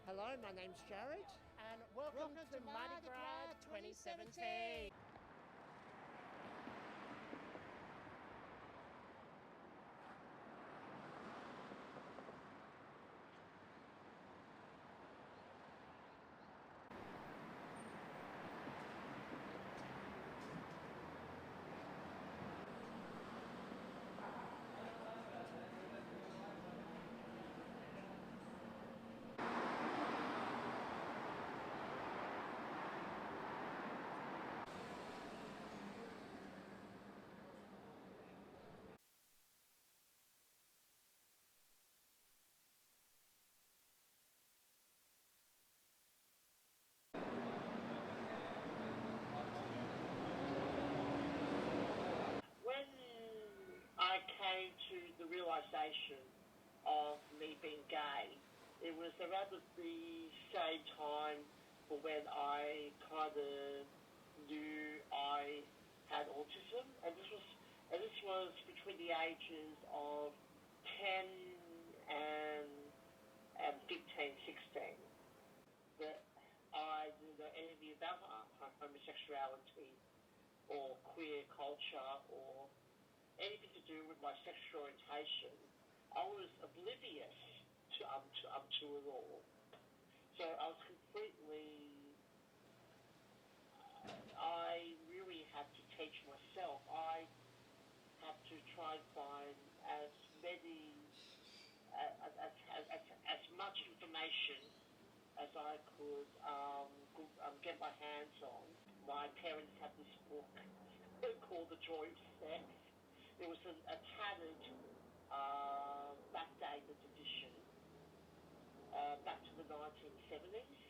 Hello, my name's Jared. And welcome to Mardi Gras 2017. When I came to the realisation of me being gay, it was around the same time for when I kind of knew I had autism, and this was between the ages of 10 and 15, 16. That I didn't know anything about homosexuality or queer culture or anything to do with my sexual orientation. I was oblivious to it all. So I was completely. I really had to teach myself. I had to try and find as many, as much information as I could get my hands on. My parents had this book called The Joy of Sex. It was a tattered, backdated edition, back to the 1970s.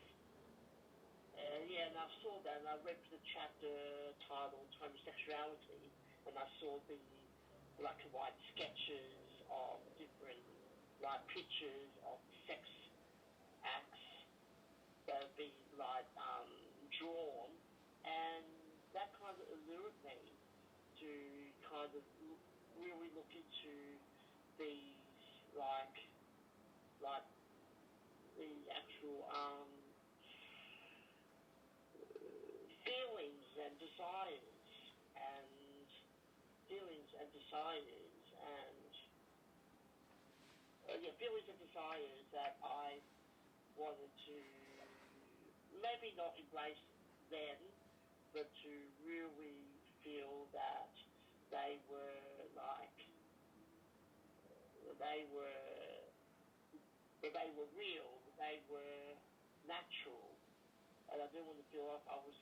And I saw that, and I read the chapter titled Homosexuality, and I saw the black and white sketches of different pictures of sex acts that have been drawn, and that kind of allured me to kind of really look into these like the actual feelings and desires and feelings and desires that I wanted to maybe not embrace then, but to really feel that they were they were real, they were natural, and I didn't want to feel like I was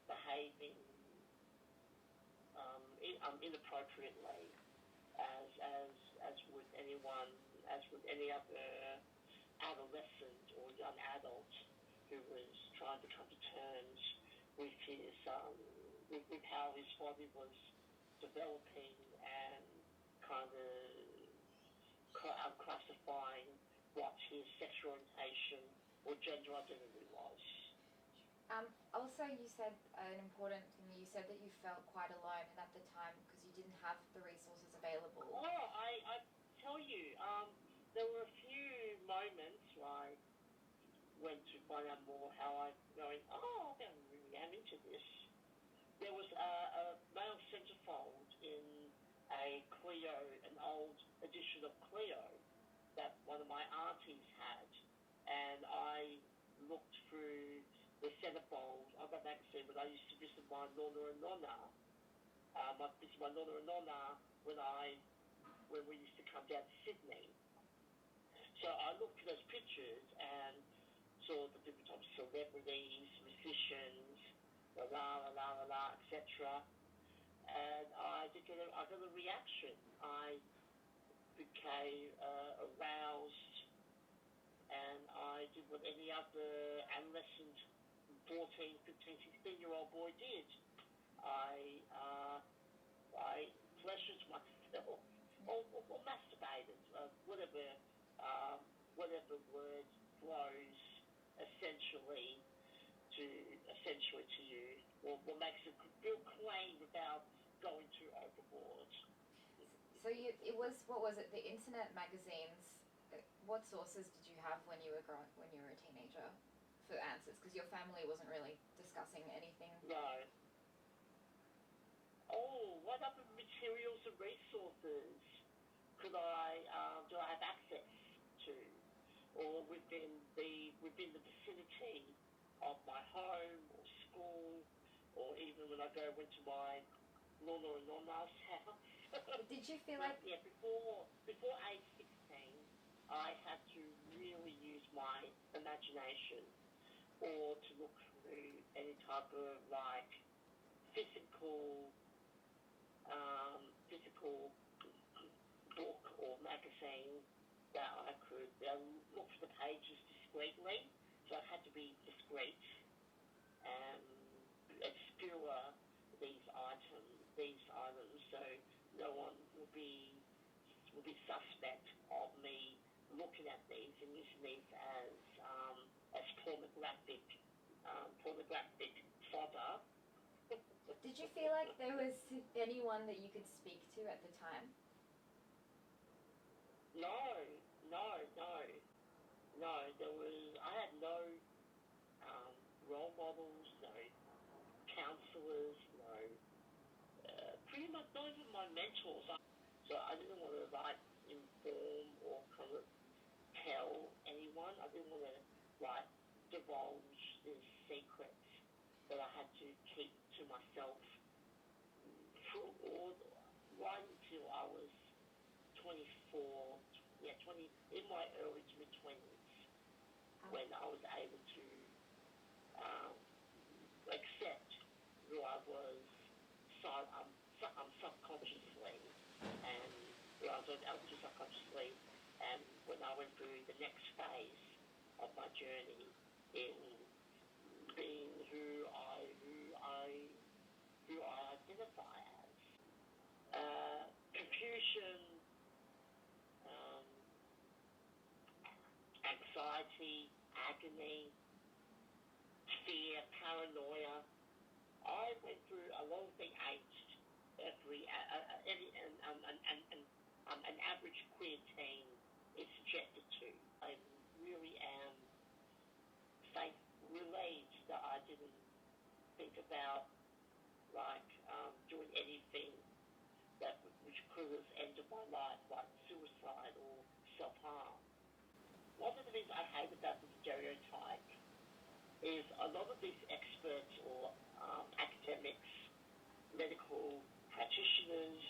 behaving inappropriately as would anyone, as would any other adolescent or young adult who was trying to come to terms with his with how his body was developing and kind of classifying what his sexual orientation or gender identity was. Also, you said an important thing. You said that you felt quite alone, and at the time, because you didn't have the resources available. Oh, I tell you, there were a few moments where I went to find out more how I going, oh, I really am into this. There was a male centerfold in a Clio, an old edition of Clio that one of my aunties had, and I looked through the centerfold of that magazine when I used to visit my Nonna and Nonna. I visited my Nonna and Nonna when we used to come down to Sydney. So I looked at those pictures and saw the different types of celebrities, musicians, etc. And I got a reaction. I became aroused, and I did what any other adolescent 14, 15, 16-year-old boy did. I pleasured myself or masturbated, whatever word flows essentially to you, or makes it feel clean without going too overboard. So it was, what was it, the internet magazines what sources did you have when you were a teenager for answers? Because your family wasn't really discussing anything. No. Oh, what other materials and resources do I have access to, or within the vicinity of my home or school, or even when I went to my nonna and nonna's house? Did you feel like Yeah, before age 16, I had to really use my imagination, or to look through any type of like physical book or magazine that I could look for the pages discreetly. So I had to be discreet and obscure these items, so no one will be suspect of me looking at these and using these as pornographic fodder. did you feel like there was anyone that you could speak to at the time? No. I had no role models, no counsellors, no, pretty much not even my mentors. So I didn't want to like inform or kind of tell anyone. I didn't want to like divulge these secrets that I had to keep to myself right until I was 24, in my early to mid-20s, when I was able to accept who I was subconsciously, and who I was able to subconsciously, and when I went through the next phase of my journey in being who I identify as. Confusion, anxiety, agony, fear, paranoia. I went through a lot of being aged. An average queer teen is subjected to. I really am relieved that I didn't think about like doing anything which could have ended my life, like suicide or self-harm. One of the things I hate about the stereotype is a lot of these experts or academics, medical practitioners,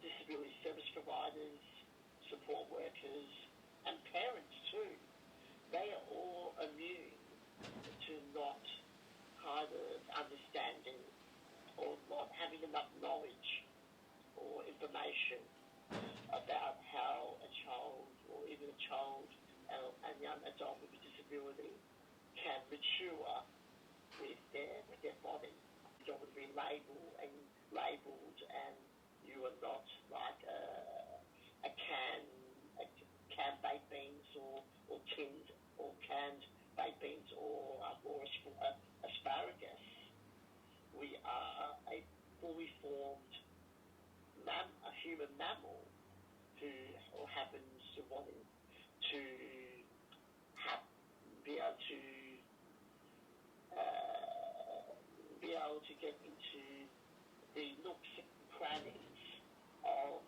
disability service providers, support workers, and parents too, they are all immune to not kind of understanding or not having enough knowledge or information about how a child, or even a child and young adult with a disability, can mature with their body. You don't want to be labelled, and you are not like a canned baked beans or tinned or canned baked beans or asparagus. We are a fully formed a human mammal who happens to wanting to be able to get into the nooks and crannies of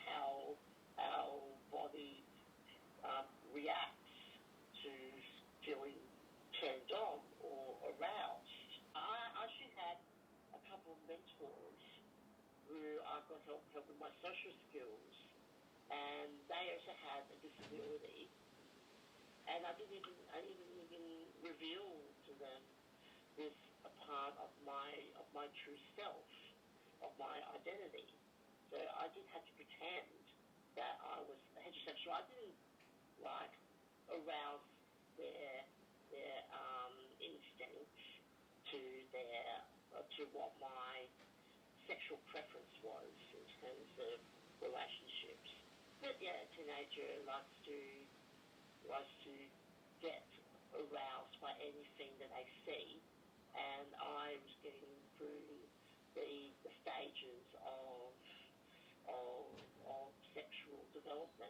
how our body reacts to feeling turned on or aroused. I actually had a couple of mentors who I got help with my social skills, and they also had a disability, and I didn't even reveal to them this a part of my true self, of my identity. So I did have to pretend that I was heterosexual. I didn't like arouse their instincts to what my sexual preference was in terms of relationships. But yeah, a teenager likes to get aroused by anything that they see, and I was getting through the stages of sexual development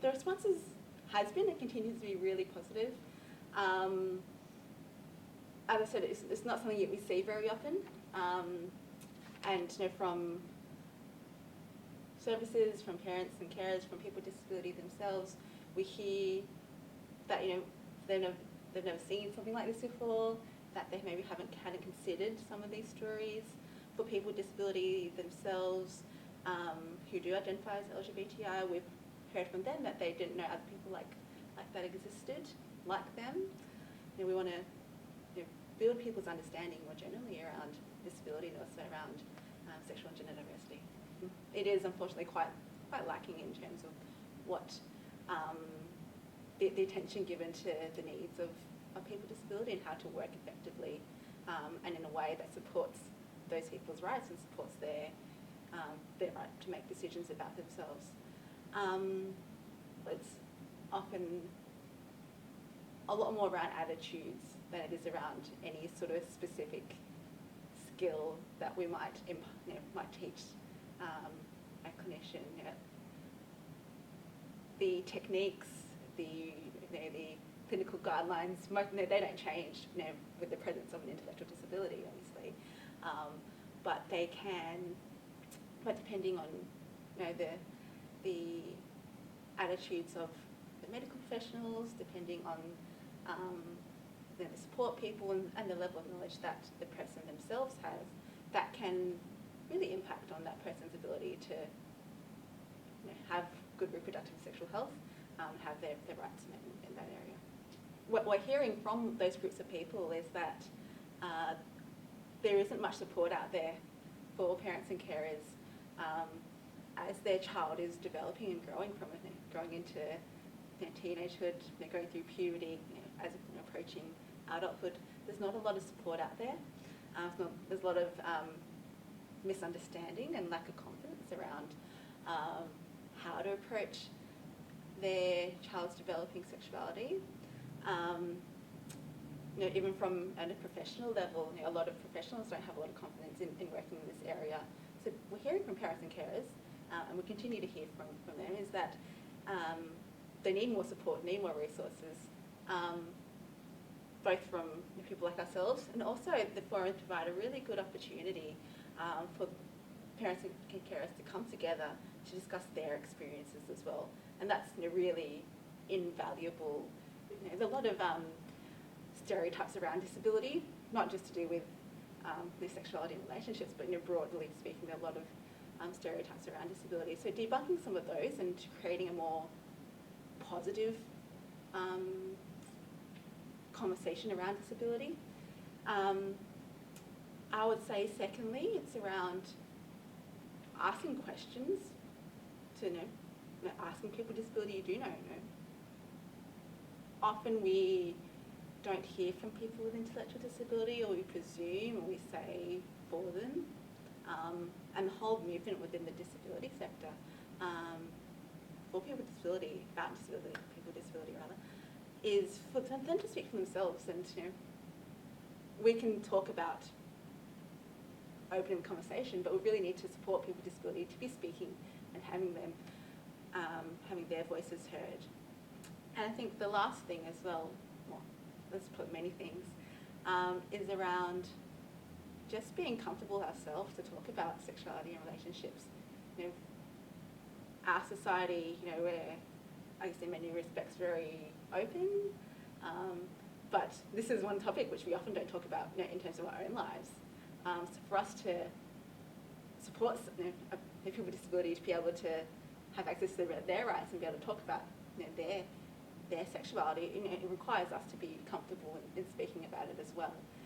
The responses has been and continues to be really positive. As I said, it's not something that we see very often, and from services, from parents and carers, from people with disability themselves, we hear that they've never seen something like this before, that they maybe hadn't considered some of these stories. For people with disability themselves who do identify as LGBTI, we've heard from them that they didn't know other people like that existed, like them. We want to build people's understanding more generally around disability and also around sexual and gender diversity. It is unfortunately quite lacking in terms of what the attention given to the needs of people with disability and how to work effectively and in a way that supports those people's rights and supports their right to make decisions about themselves. It's often a lot more around attitudes than it is around any sort of specific skill that we might teach a clinician. The techniques, the clinical guidelines, they don't change with the presence of an intellectual disability, obviously, but they can. But depending on the attitudes of the medical professionals, depending on the support people and the level of knowledge that the person themselves has, that can really impact on that person's ability to have good reproductive sexual health, have their rights met in that area. What we're hearing from those groups of people is that there isn't much support out there for parents and carers as their child is developing and growing growing into teenagehood, going through puberty, as approaching adulthood. There's not a lot of support out there. There's a lot of misunderstanding and lack of confidence around how to approach their child's developing sexuality. Even from at a professional level, a lot of professionals don't have a lot of confidence in working in this area. So we're hearing from parents and carers, and we continue to hear from them, is that they need more support, need more resources, both from people like ourselves, and also the forums provide a really good opportunity for parents and carers to come together to discuss their experiences as well. And that's really invaluable. There's a lot of stereotypes around disability, not just to do with their sexuality and relationships, but broadly speaking, there are a lot of stereotypes around disability. So debunking some of those and creating a more positive conversation around disability. I would say secondly, it's around asking questions to asking people with disability you do know. Often we don't hear from people with intellectual disability, or we presume, or we say for them. And the whole movement within the disability sector for people with disability, about disability, people with disability rather, is for them to speak for themselves. And we can talk about open conversation, but we really need to support people with disability to be speaking and having them having their voices heard. And I think the last thing as well, let's put many things, is around just being comfortable ourselves to talk about sexuality and relationships. Our society, we're, I guess in many respects, very open, but this is one topic which we often don't talk about in terms of our own lives. So for us to support people with disability to be able to have access to their rights and be able to talk about their sexuality, it requires us to be comfortable in speaking about it as well.